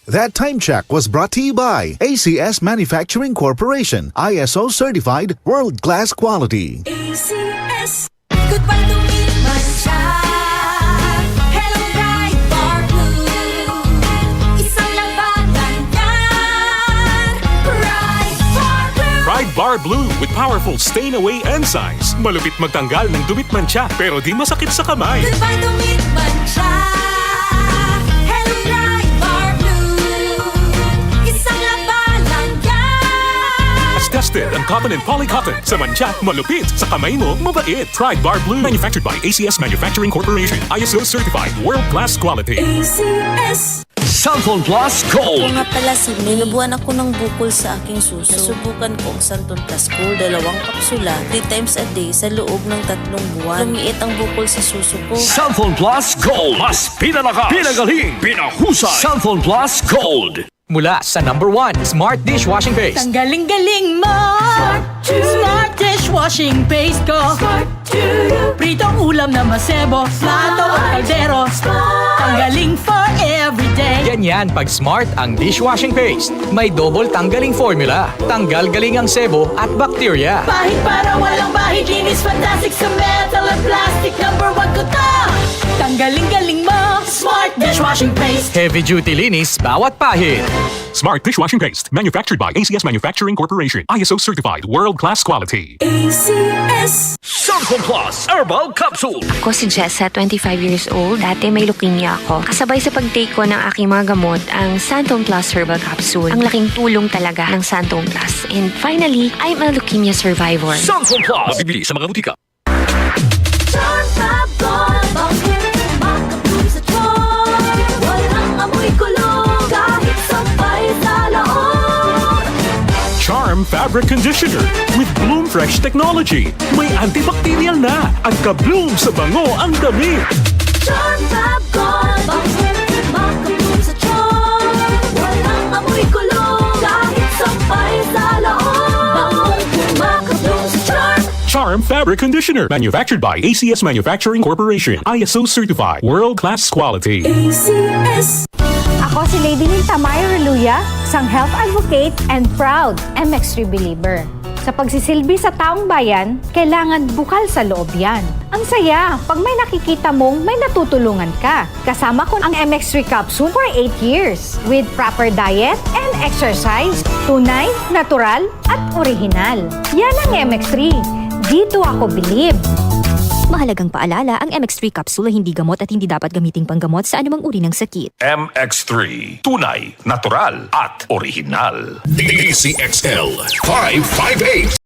That time check was brought to you by ACS Manufacturing Corporation, ISO certified, world-class quality. ACS, goodbye to me, Mancha. Hello, bright bar blue. Isang labanan yan. Bright bar blue. Pride Bar Blue with powerful stain-away enzymes. Malupit magtanggal ng dumit mancha pero di masakit sa kamay. Goodbye to me, Mancha. Hello, bright bar blue. Isang labanan yan. As tested ang cotton and polycotton. Sa mancha, malupit. Sa kamay mo, mabait. Pride Bar Blue. Manufactured by ACS Manufacturing Corporation. ISO certified. World-class quality. ACS. Santon Plus Gold. Ako nga pala si May. Nabuhan ako ng bukol sa aking suso. Nasubukan ko ang Santon Plus Gold, 2 kapsula, 3 times a day sa loob ng 3 buwan. Lumiit ang bukol sa suso ko. Santon Plus Gold. Mas pinalakas, pinagaling, pinahusay. Santon Plus Gold. Mula sa #1 Smart Dishwashing Paste. Ang galing-galing mo! Smart dishwashing paste ko. Pritong ulam na masebo, plato at kaldero. Ang galing for everyday. Ganyan pag Smart ang dishwashing paste. May double tanggaling formula. Tanggal galing ang sebo at bakterya. Bahid para walang bahid, linis fantastic sa metal at plastic. #1 ko to! Ang galing-galing mo! Smart dishwashing paste. Heavy duty linis bawat pahid. Smart Dishwashing Paste. Manufactured by ACS Manufacturing Corporation. ISO certified. World-class quality. ACS. Santon Plus Herbal Capsule. Ako si Jessa, 25 years old. Dati may leukemia ako. Kasabay sa pag-take ko ng aking mga gamot, ang Santon Plus Herbal Capsule. Ang laking tulong talaga ng Santon Plus. And finally, I'm a leukemia survivor. Santon Plus. Mabibili sa mga butika. Charm Fab Gold. Bakit makabloom sa charm? Walang amoy kulong kahit sabay sa loob. Charm Fabric Conditioner with Bloom Fresh Technology. May antibacterial na at ka-bloom sa bango ang damit. Charm Fab Gold. Bakit makabloom sa charm? Walang amoy kulong kahit sabay sa loob. Bangong makabloom sa charm. Charm Fabric Conditioner. Manufactured by ACS Manufacturing Corporation. ISO certified. World-class quality. ACS. Ako si Lady Ninta Mayo Reluya, isang health advocate and proud MX3 believer. Sa pagsisilbi sa taong bayan, kailangan bukal sa loob yan. Ang saya, pag may nakikita mong may natutulungan ka. Kasama ko ang MX3 capsule for 8 years with proper diet and exercise. Tunay, natural, at orihinal. Yan ang MX3. Dito ako believe. Mahalagang paalala, ang MX3 capsule ay hindi gamot at hindi dapat gamiting panggamot sa anumang uri ng sakit. MX3. Tunay, natural, at orihinal. DCXL 558.